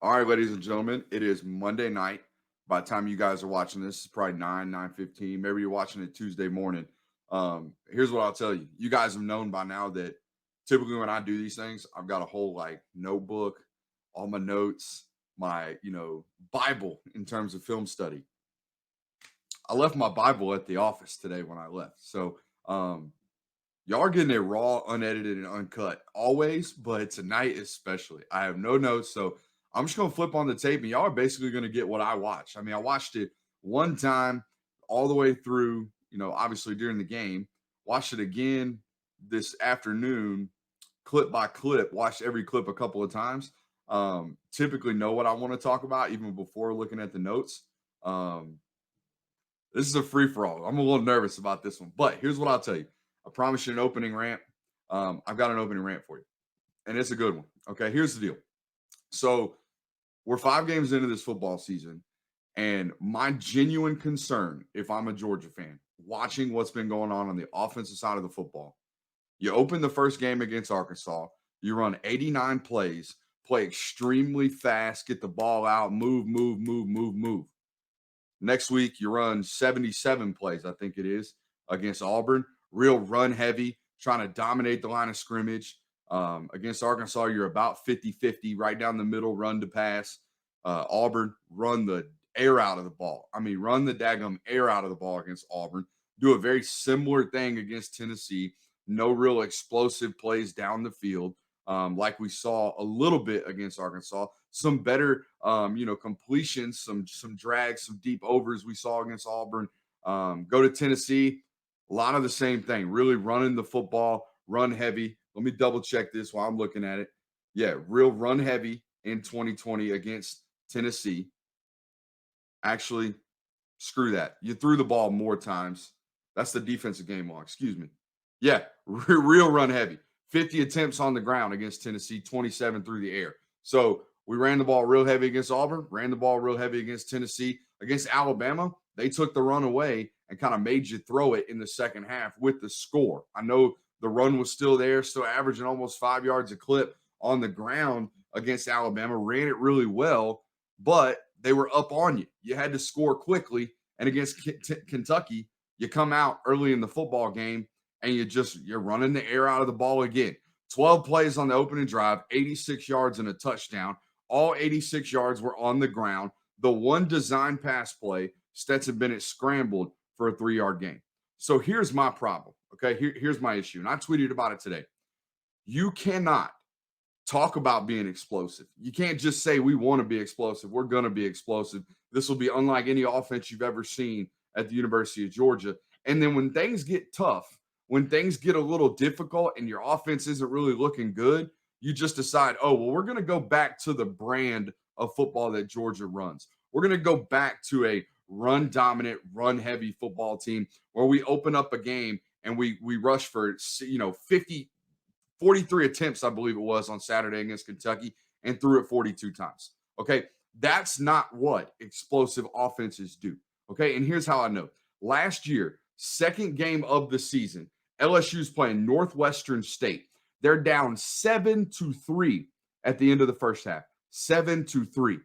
All right, ladies and gentlemen, it is Monday night. By the time you guys are watching this, it's probably 9:15. Maybe you're watching it Tuesday morning. Here's what I'll tell you. You guys have known by now that typically when I do these things, I've got a whole like notebook, all my notes, my, Bible in terms of film study. I left my Bible at the office today when I left. So y'all are getting it raw, unedited, and uncut always, but tonight especially. I have no notes, so I'm just gonna flip on the tape, and y'all are basically gonna get what I watched. I mean, I watched it one time all the way through, obviously during the game. Watched it again this afternoon, clip by clip. Watched every clip a couple of times. Typically know what I want to talk about even before looking at the notes. Um, this is a free for all. I'm a little nervous about this one, but here's what I'll tell you. I promise you an opening rant. I've got an opening rant for you, and it's a good one. Okay, here's the deal. So we're 5 games into this football season, and my genuine concern, if I'm a Georgia fan, watching what's been going on the offensive side of the football, you open the first game against Arkansas, you run 89 plays, play extremely fast, get the ball out, move, move, move, move, move. Next week, you run 77 plays, I think it is, against Auburn. Real run heavy, trying to dominate the line of scrimmage. Against Arkansas, you're about 50-50, right down the middle, run to pass. Auburn, run the air out of the ball. I mean, run the daggum air out of the ball against Auburn. Do a very similar thing against Tennessee. No real explosive plays down the field, like we saw a little bit against Arkansas. Some better, completions, some drags, some deep overs we saw against Auburn. Go to Tennessee, a lot of the same thing. Really running the football, run heavy. Let me double check this while I'm looking at it. Yeah, real run heavy in 2020 against Tennessee. Actually, screw that. You threw the ball more times. That's the defensive game log. Excuse me. Yeah, real run heavy. 50 attempts on the ground against Tennessee, 27 through the air. So we ran the ball real heavy against Auburn, ran the ball real heavy against Tennessee. Against Alabama, they took the run away and kind of made you throw it in the second half with the score. I know the run was still there, still averaging almost 5 yards a clip on the ground against Alabama, ran it really well, but they were up on you. You had to score quickly. And against Kentucky, you come out early in the football game and you're running the air out of the ball again. 12 plays on the opening drive, 86 yards and a touchdown. All 86 yards were on the ground. The one design pass play, Stetson Bennett scrambled for a 3-yard gain. So here's my problem. Okay, here's my issue. And I tweeted about it today. You cannot talk about being explosive. You can't just say we want to be explosive. We're going to be explosive. This will be unlike any offense you've ever seen at the University of Georgia. And then when things get tough, when things get a little difficult and your offense isn't really looking good, you just decide, oh, well, we're going to go back to the brand of football that Georgia runs. We're going to go back to a run dominant, run heavy football team where we open up a game and we rush for 43 attempts, I believe it was, on Saturday against Kentucky, and threw it 42 times. Okay. That's not what explosive offenses do. Okay. And here's how I know. Last year, second game of the season, LSU's playing Northwestern State. They're down 7-3 at the end of the first half. 7-3.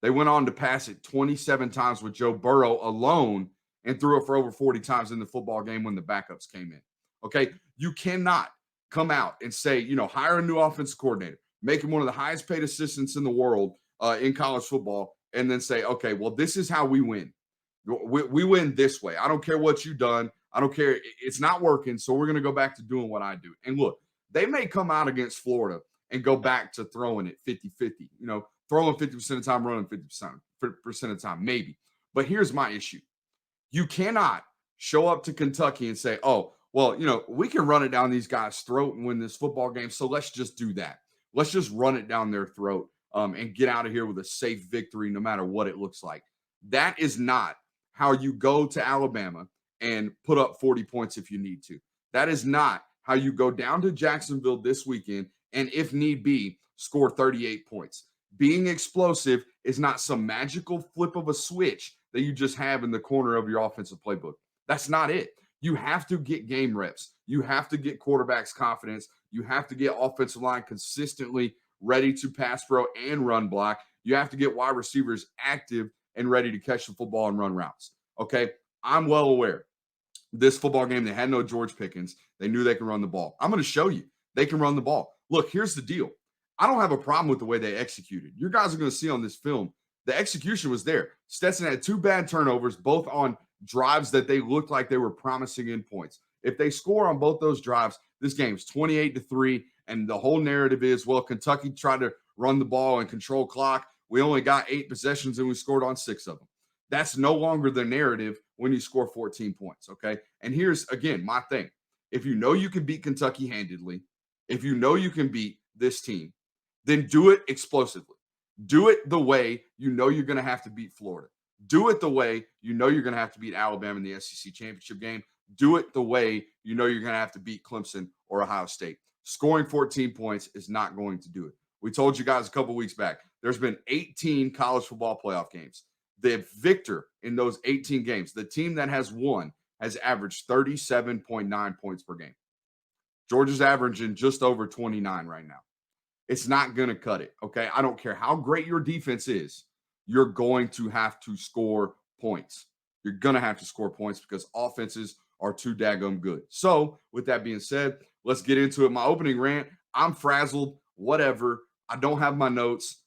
They went on to pass it 27 times with Joe Burrow alone and threw it for over 40 times in the football game when the backups came in. Okay. You cannot come out and say, hire a new offensive coordinator, make him one of the highest paid assistants in the world in college football, and then say, okay, well, this is how we win. We win this way. I don't care what you've done. I don't care. It's not working. So we're going to go back to doing what I do. And look, they may come out against Florida and go back to throwing it 50-50, throwing 50% of the time, running 50% of the time, maybe. But here's my issue. You cannot show up to Kentucky and say, oh, well, we can run it down these guys' throat and win this football game. So let's just do that. Let's just run it down their throat and get out of here with a safe victory, no matter what it looks like. That is not how you go to Alabama and put up 40 points if you need to. That is not how you go down to Jacksonville this weekend and, if need be, score 38 points. Being explosive is not some magical flip of a switch that you just have in the corner of your offensive playbook. That's not it. You have to get game reps. You have to get quarterbacks confidence. You have to get offensive line consistently ready to pass pro and run block. You have to get wide receivers active and ready to catch the football and run routes. Okay. I'm well aware this football game, they had no George Pickens. They knew they can run the ball. I'm going to show you they can run the ball. Look, here's the deal. I don't have a problem with the way they executed. You guys are going to see on this film, the execution was there. Stetson had 2 bad turnovers, both on drives that they looked like they were promising in points. If they score on both those drives, this game's 28-3. And the whole narrative is, well, Kentucky tried to run the ball and control clock. We only got 8 possessions and we scored on 6 of them. That's no longer the narrative when you score 14 points. Okay. And here's again my thing. If you know you can beat Kentucky handedly, if you know you can beat this team, then do it explosively. Do it the way you know you're going to have to beat Florida. Do it the way you know you're going to have to beat Alabama in the SEC championship game. Do it the way you know you're going to have to beat Clemson or Ohio State. Scoring 14 points is not going to do it. We told you guys a couple weeks back, there's been 18 college football playoff games. The victor in those 18 games, the team that has won, has averaged 37.9 points per game. Georgia's averaging just over 29 right now. It's not going to cut it, okay? I don't care how great your defense is. You're going to have to score points. You're going to have to score points because offenses are too daggum good. So, with that being said, let's get into it. My opening rant, I'm frazzled, whatever. I don't have my notes.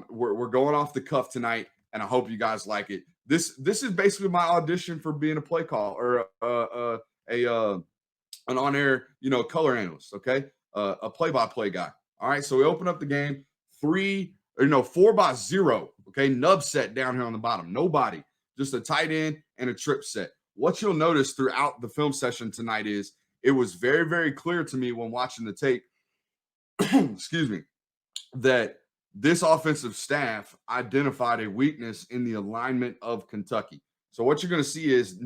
We're going off the cuff tonight, and I hope you guys like it. This is basically my audition for being a play call or an on-air, color analyst, okay? A play-by-play guy. All right, so we open up the game 4-0. Okay, nub set down here on the bottom. Nobody, just a tight end and a trip set. What you'll notice throughout the film session tonight is it was very, very clear to me when watching the tape, excuse me, that this offensive staff identified a weakness in the alignment of Kentucky. So what you're going to see is,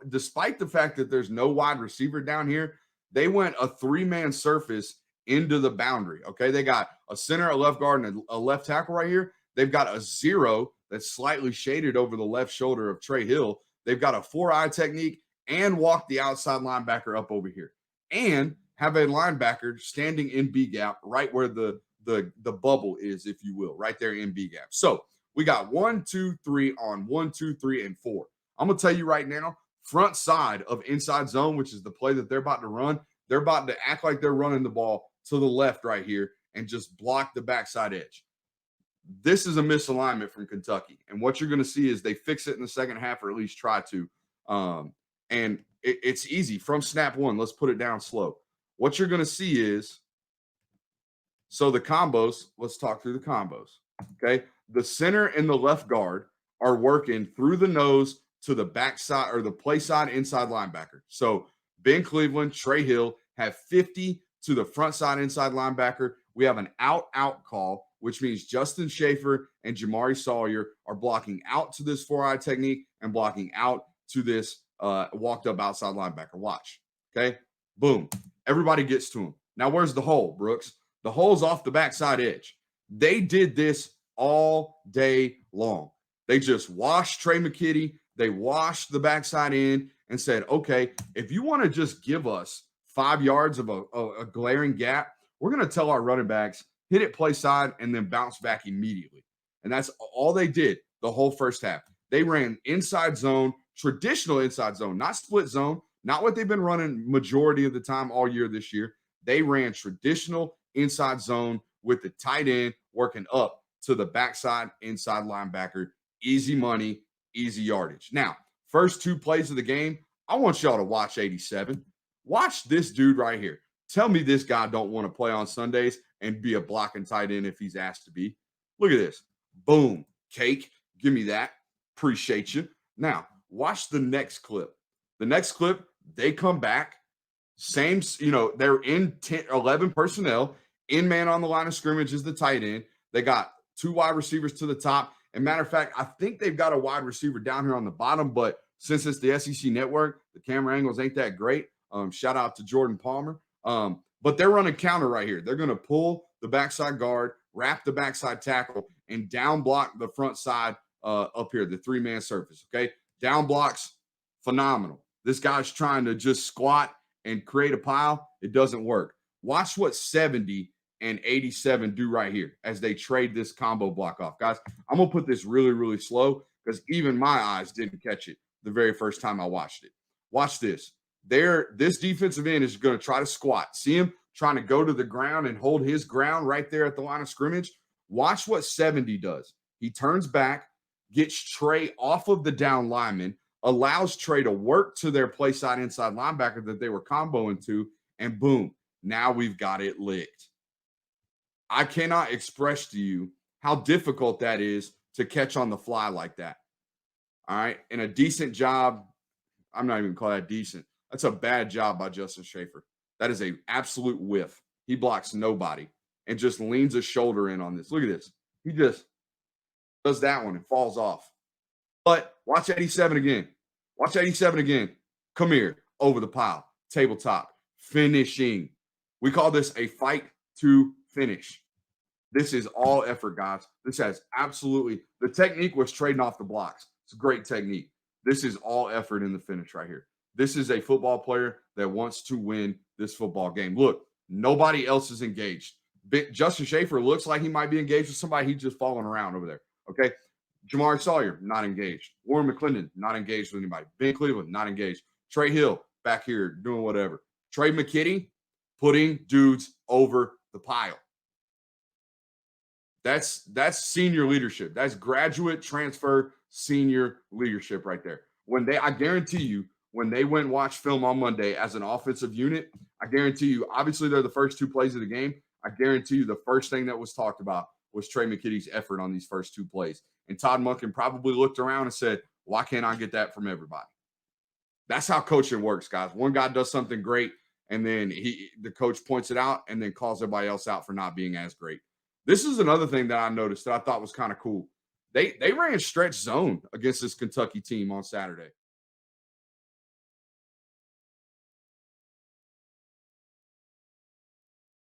despite the fact that there's no wide receiver down here, they went a 3-man surface into the boundary. Okay, they got a center, a left guard, and a left tackle right here. They've got a 0 that's slightly shaded over the left shoulder of Trey Hill. They've got a 4-eye technique and walk the outside linebacker up over here, and have a linebacker standing in B gap right where the bubble is, if you will, right there in B gap. So we got 1, 2, 3 on 1, 2, 3, and 4. I'm gonna tell you right now, front side of inside zone, which is the play that they're about to run. They're about to act like they're running the ball to the left right here and just block the backside edge. This is a misalignment from Kentucky. And what you're going to see is they fix it in the second half, or at least try to. And it's easy from snap one. Let's put it down slow. What you're going to see is, so the combos, let's talk through the combos. Okay. The center and the left guard are working through the nose to the backside or the play side inside linebacker. So Ben Cleveland, Trey Hill have 50 to the front side inside linebacker. We have an out call, which means Justin Schaefer and Jamari Sawyer are blocking out to this 4-eye technique and blocking out to this walked up outside linebacker. Watch. Okay. Boom. Everybody gets to him. Now, where's the hole, Brooks? The hole's off the backside edge. They did this all day long. They just washed Trey McKitty. They washed the backside in and said, okay, if you want to just give us 5 yards of a glaring gap, we're going to tell our running backs, hit it play side and then bounce back immediately. And that's all they did the whole first half. They ran inside zone, traditional inside zone, not split zone, not what they've been running majority of the time all year this year. They ran traditional inside zone with the tight end working up to the backside inside linebacker. Easy money, easy yardage. Now, first 2 plays of the game, I want y'all to watch 87. Watch this dude right here. Tell me this guy don't want to play on Sundays and be a blocking tight end if he's asked to be. Look at this. Boom. Cake. Give me that. Appreciate you. Now, watch the next clip. The next clip, they come back. Same, they're in 11 personnel. In man on the line of scrimmage is the tight end. They got 2 wide receivers to the top. And matter of fact, I think they've got a wide receiver down here on the bottom, but since it's the SEC network, the camera angles ain't that great. Shout out to Jordan Palmer. But they're running counter right here. They're going to pull the backside guard, wrap the backside tackle, and down block the front side up here, the 3-man surface. Okay. Down blocks, phenomenal. This guy's trying to just squat and create a pile. It doesn't work. Watch what 70 and 87 do right here as they trade this combo block off. Guys, I'm going to put this really, really slow because even my eyes didn't catch it the very first time I watched it. Watch this. This defensive end is going to try to squat. See him trying to go to the ground and hold his ground right there at the line of scrimmage. Watch what 70 does. He turns back, gets Trey off of the down lineman, allows Trey to work to their play side inside linebacker that they were comboing to, and boom, now we've got it licked. I cannot express to you how difficult that is to catch on the fly like that. All right. And a decent job. I'm not even going to call that decent. That's a bad job by Justin Schaefer. That is an absolute whiff. He blocks nobody and just leans his shoulder in on this. Look at this. He just does that one and falls off. But watch 87 again. Watch 87 again. Come here. Over the pile. Tabletop. Finishing. We call this a fight to finish. This is all effort, guys. This has absolutely – the technique was trading off the blocks. It's a great technique. This is all effort in the finish right here. This is a football player that wants to win this football game. Look, nobody else is engaged. Justin Schaefer looks like he might be engaged with somebody. He's just falling around over there, okay? Jamari Sawyer, not engaged. Warren McClendon, not engaged with anybody. Ben Cleveland, not engaged. Trey Hill, back here doing whatever. Trey McKitty, putting dudes over the pile. That's senior leadership. That's graduate transfer senior leadership right there. I guarantee you, when they went and watched film on Monday as an offensive unit, I guarantee you, obviously they're the first two plays of the game. I guarantee you the first thing that was talked about was Trey McKitty's effort on these first two plays. And Todd Monken probably looked around and said, why can't I get that from everybody? That's how coaching works, guys. One guy does something great, and then the coach points it out and then calls everybody else out for not being as great. This is another thing that I noticed that I thought was kind of cool. They ran stretch zone against this Kentucky team on Saturday.